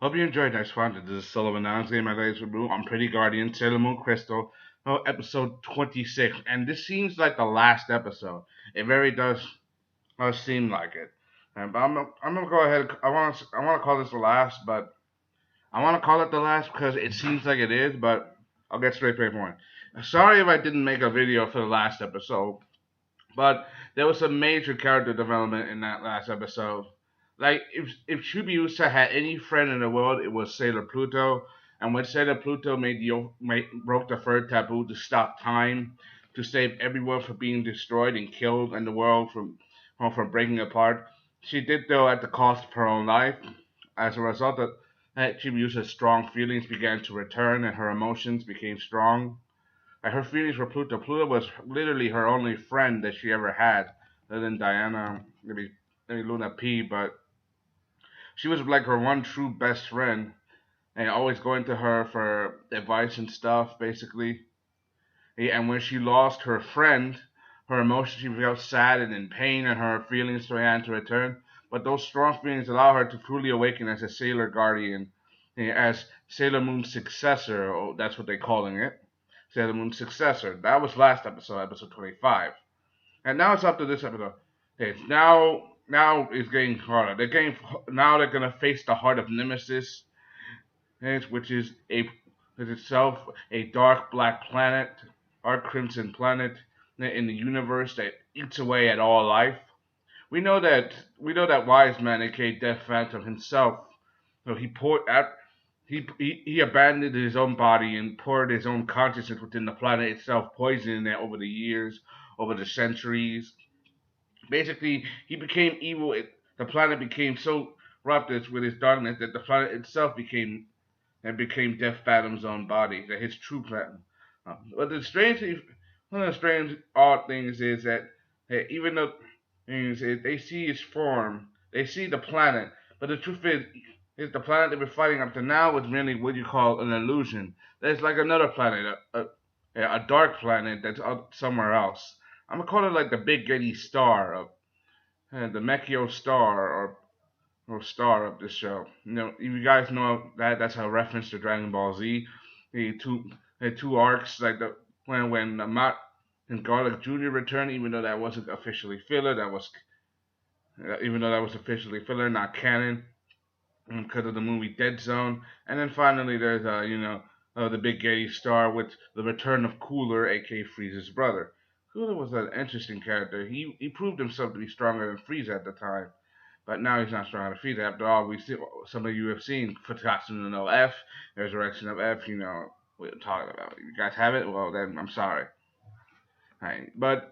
Hope you enjoyed next one. This is Sullivan Nouns Game. My name is Blue. I'm Pretty Guardian, Sailor Moon Crystal, episode 26. And this seems like the last episode. It very does seem like it. But I'm gonna go ahead. I want to call this the last, but I want to call it the last because it seems like it is. But I'll get straight to the point. Sorry if I didn't make a video for the last episode, but there was some major character development in that last episode. Like if Chibiusa had any friend in the world, it was Sailor Pluto. And when Sailor Pluto broke the third taboo to stop time, to save everyone from being destroyed and killed, and the world from breaking apart, she did though at the cost of her own life. As a result of that, Chibiusa's strong feelings began to return, and her emotions became strong. Her feelings for Pluto. Pluto was literally her only friend that she ever had, other than Diana, maybe Luna P. But she was like her one true best friend, and always going to her for advice and stuff, basically. And when she lost her friend, her emotions, she felt sad and in pain, and her feelings began to return. But those strong feelings allow her to truly awaken as a Sailor Guardian, as Sailor Moon's successor. Oh, that's what they're calling it. Sailor Moon's successor. That was last episode, episode 25. And now it's up to this episode. Okay, now it's getting harder. They're gonna face the heart of Nemesis, which is itself a dark black planet, our crimson planet in the universe that eats away at all life. We know that Wise Man, aka Death Phantom himself, he poured out he abandoned his own body and poured his own consciousness within the planet itself, poisoning it over the years, over the centuries. Basically, he became evil. The planet became so corrupted with his darkness that the planet itself became Death Phantom's own body, that his true planet. But one of the strange, odd things is that even though they see his form, they see the planet, but the truth is the planet they've been fighting up to now was merely what you call an illusion. There's like another planet, a dark planet that's up somewhere else. I'm gonna call it like the Big Getty Star of the Mekio Star or star of this show. If you guys know that, that's a reference to Dragon Ball Z. The two arcs, like when Matt and Garlic Jr. returned, even though that was officially filler, not canon, because of the movie Dead Zone. And then finally, there's the Big Getty Star with the return of Cooler, aka Frieza's brother. Cooler was an interesting character. He proved himself to be stronger than Frieza at the time. But now he's not stronger than Frieza. After all, some of you have seen Futatsu no F, Resurrection of F. What I'm talking about. If you guys have it, well then I'm sorry. Right. But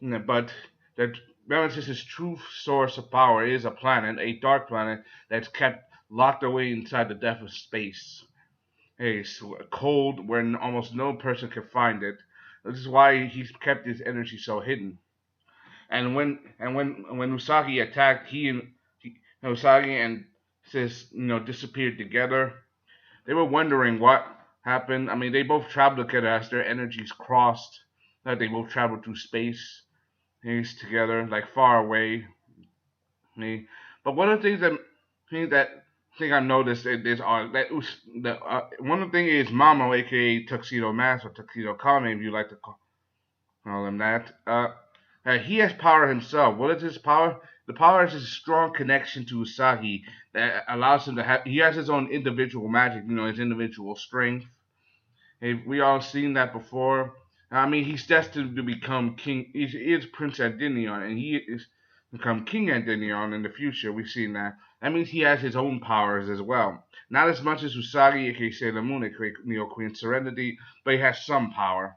that Nemesis' true source of power is a planet, a dark planet that's kept locked away inside the depth of space. It's cold where almost no person can find it. This is why he's kept his energy so hidden. And when Usagi attacked, Usagi and Sis disappeared together. They were wondering what happened. I mean, they both traveled together as their energies crossed. Like they both traveled through space, together, like far away. But one of the things that I noticed in this art one of the things is Mamo, aka Tuxedo Mask or Tuxedo Kame, if you like to call him that. He has power himself. What is his power? The power is his strong connection to Usagi that allows him to have. He has his own individual magic, his individual strength. We all seen that before. I mean, he's destined to become king. He is Prince Endymion, and he is become King Endymion in the future. We've seen that. That means he has his own powers as well. Not as much as Usagi, aka Sailor Moon, aka Neo Queen Serenity, but he has some power.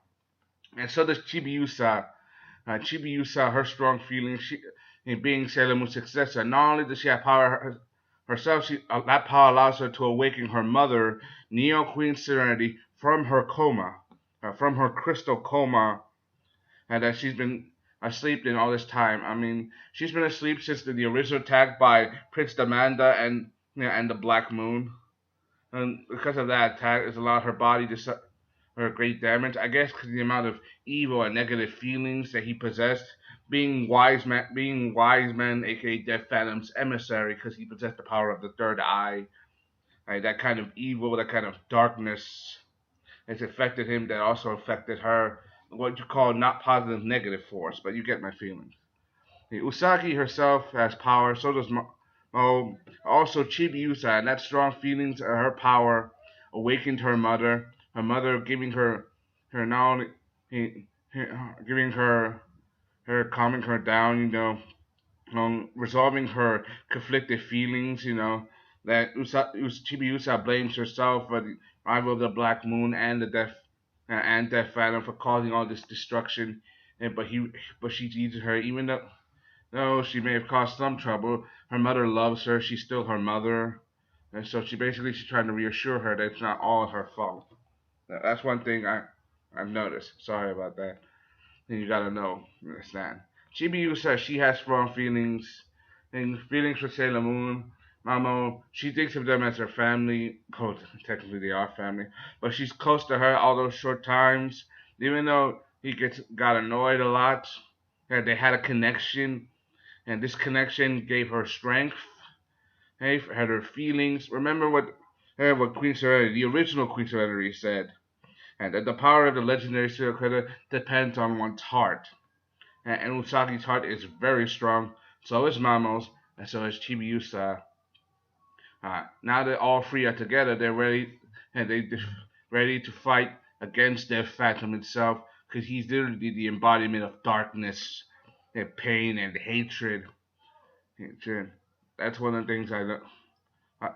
And so does Chibiusa. Chibiusa, her strong feelings, in being Sailor Moon's successor. Not only does she have power herself, that power allows her to awaken her mother, Neo Queen Serenity, from her coma, from her crystal coma, and that she's been asleep in all this time. I mean, she's been asleep since the original attack by Prince Damanda and the Black Moon. And because of that attack, it's allowed her body to her great damage. I guess because the amount of evil and negative feelings that he possessed, being Wise Man, aka Death Phantom's emissary, because he possessed the power of the third eye. like that kind of evil, that kind of darkness has affected him that also affected her. What you call not positive, negative force, but you get my feelings. Usagi herself has power, so does Mo. Also, Chibiusa, and that strong feelings of her power awakened her mother. Her mother giving her now, giving her calming her down, resolving her conflicted feelings, that Chibiusa blames herself for the arrival of the Black Moon and the Death Phantom for causing all this destruction. And but she teases her, even though she may have caused some trouble, her mother loves her. She's still her mother, and so she's trying to reassure her that it's not all her fault. That's one thing I've noticed. Sorry about that. Then you gotta know, understand. Chibiu says she has strong feelings, and feelings for Sailor Moon. Mamo, she thinks of them as her family. Oh, technically they are family, but she's close to her all those short times. Even though got annoyed a lot, that they had a connection, and this connection gave her strength. Hey, had her feelings. Remember what Queen Serenity, the original Queen Serenity, said, and that the power of the legendary serial killer depends on one's heart. And Usagi's heart is very strong. So is Mamo's, and so is Chibiusa. Now that all three are together, they're ready, and ready to fight against their Phantom itself, because he's literally the embodiment of darkness, and pain, and hatred. Hatred. That's one of the things I lo-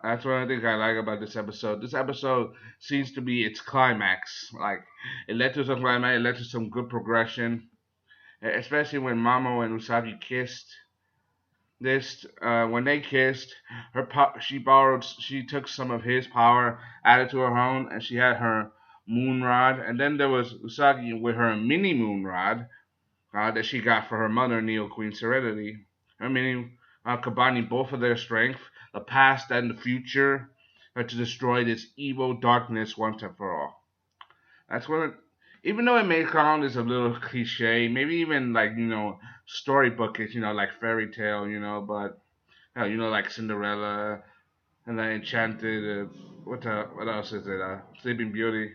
That's one of the things I like about this episode. This episode seems to be its climax. Like it led to some climax. It led to some good progression, especially when Mamo and Usagi kissed. When they kissed, she took some of his power, added to her own, and she had her moon rod. And then there was Usagi with her mini moon rod that she got for her mother, Neo Queen Serenity. Her mini combining both of their strength, the past and the future, to destroy this evil darkness once and for all. That's one of, even though it may sound is a little cliche, maybe even like storybookish, like fairy tale, but like Cinderella and the Enchanted. What else is it? Sleeping Beauty.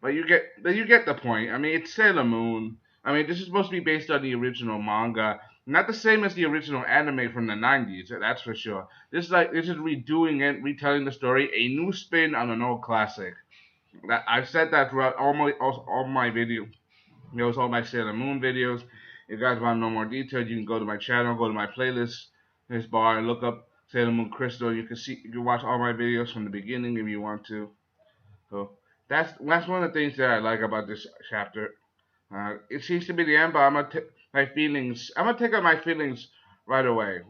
But you get the point. I mean, it's Sailor Moon. I mean, this is supposed to be based on the original manga, not the same as the original anime from the '90s. That's for sure. This is redoing it, retelling the story, a new spin on an old classic. I've said that throughout all my videos, all my Sailor Moon videos. If you guys want to know more details, you can go to my channel, go to my playlist, this bar, and look up Sailor Moon Crystal. You can watch all my videos from the beginning if you want to. So that's one of the things that I like about this chapter. It seems to be the end, but my feelings. I'm gonna take out my feelings right away.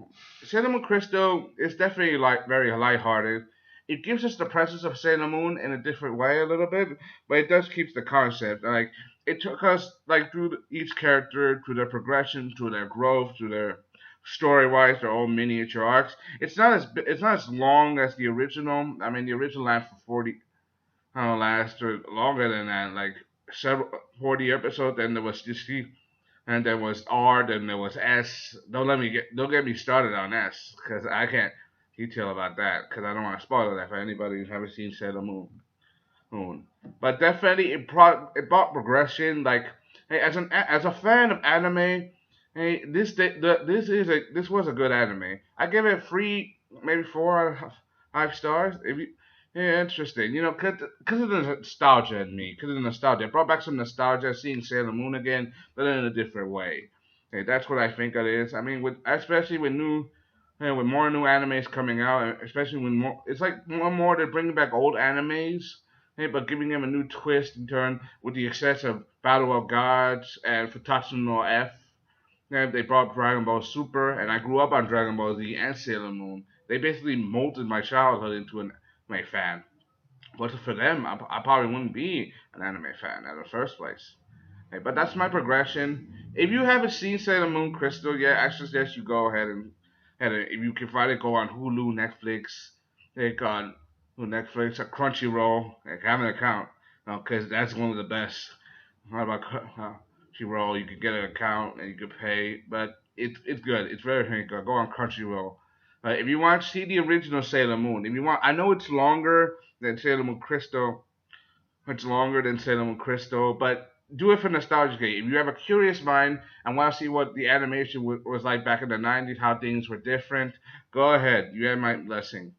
Sailor Moon Crystal is definitely like very lighthearted. It gives us the presence of Sailor Moon in a different way a little bit, but it does keep the concept. Like it took us like through each character, through their progression, through their growth, through their story-wise, their own miniature arcs. It's not as long as the original. I mean, the original lasted for lasted longer than that, like several 40 episodes. Then there was DC, and there was R, then there was S. Don't get me started on S, because I can't detail about that, because I don't want to spoil that for anybody who haven't seen Sailor Moon. But definitely it brought progression. Like, hey, as a fan of anime, hey, this was a good anime. I give it three, maybe 4 out of 5 stars. If you Yeah, interesting. Cause of the nostalgia in me, cause of the nostalgia, it brought back some nostalgia, seeing Sailor Moon again, but in a different way. Hey, that's what I think it is. I mean, especially with more new animes coming out, especially when it's like more they're bringing back old animes, hey, but giving them a new twist and turn with the success of Battle of Gods and Futatsu no F. Yeah, they brought Dragon Ball Super, and I grew up on Dragon Ball Z and Sailor Moon. They basically molded my childhood into an anime fan. But for them, I probably wouldn't be an anime fan in the first place. Hey, but that's my progression. If you haven't seen Sailor Moon Crystal yet, I suggest you go ahead and if you can find it, go on Hulu, Netflix, like on Netflix, Crunchyroll. Like, have an account, because that's one of the best. What about Crunchyroll? You could get an account and you could pay, but it's good. It's very good. Go on Crunchyroll. If you want to see the original Sailor Moon, if you want, I know it's longer than Sailor Moon Crystal. It's longer than Sailor Moon Crystal, but do it for nostalgia. If you have a curious mind and want to see what the animation was like back in the '90s, how things were different, go ahead. You have my blessing.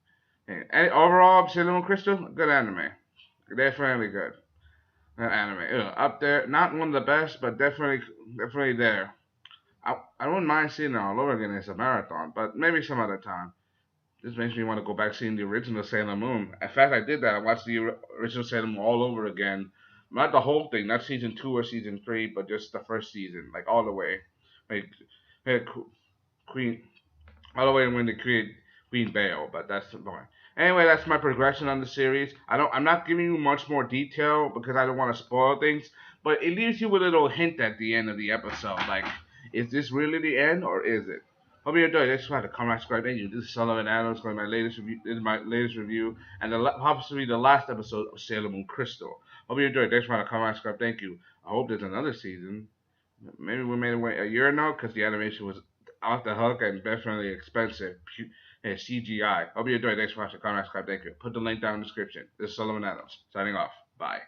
And overall, Sailor Moon Crystal, good anime. Definitely good. Anime. Up there. Not one of the best, but definitely there. I wouldn't mind seeing it all over again as a marathon, but maybe some other time. This makes me want to go back seeing the original Sailor Moon. In fact, I did that. I watched the original Sailor Moon all over again. Not the whole thing, not season 2 or season 3, but just the first season, like all the way. Like, Queen, all the way when they create Queen Bale, but that's the point. Anyway, that's my progression on the series. I'm not giving you much more detail because I don't want to spoil things, but it leaves you with a little hint at the end of the episode. Like, is this really the end or is it? Hope you're enjoying. Thanks for the comment, subscribe, thank you. This is Sullivan Adams going my latest review. This is my latest review and possibly the last episode of Sailor Moon Crystal. Hope you enjoyed. Thanks for the comment, subscribe, thank you. I hope there's another season. Maybe we made it wait a year now because the animation was off the hook and definitely expensive. And CGI. Hope you enjoyed. Thanks for watching. Comment, subscribe, thank you. Put the link down in the description. This is Sullivan Adams signing off. Bye.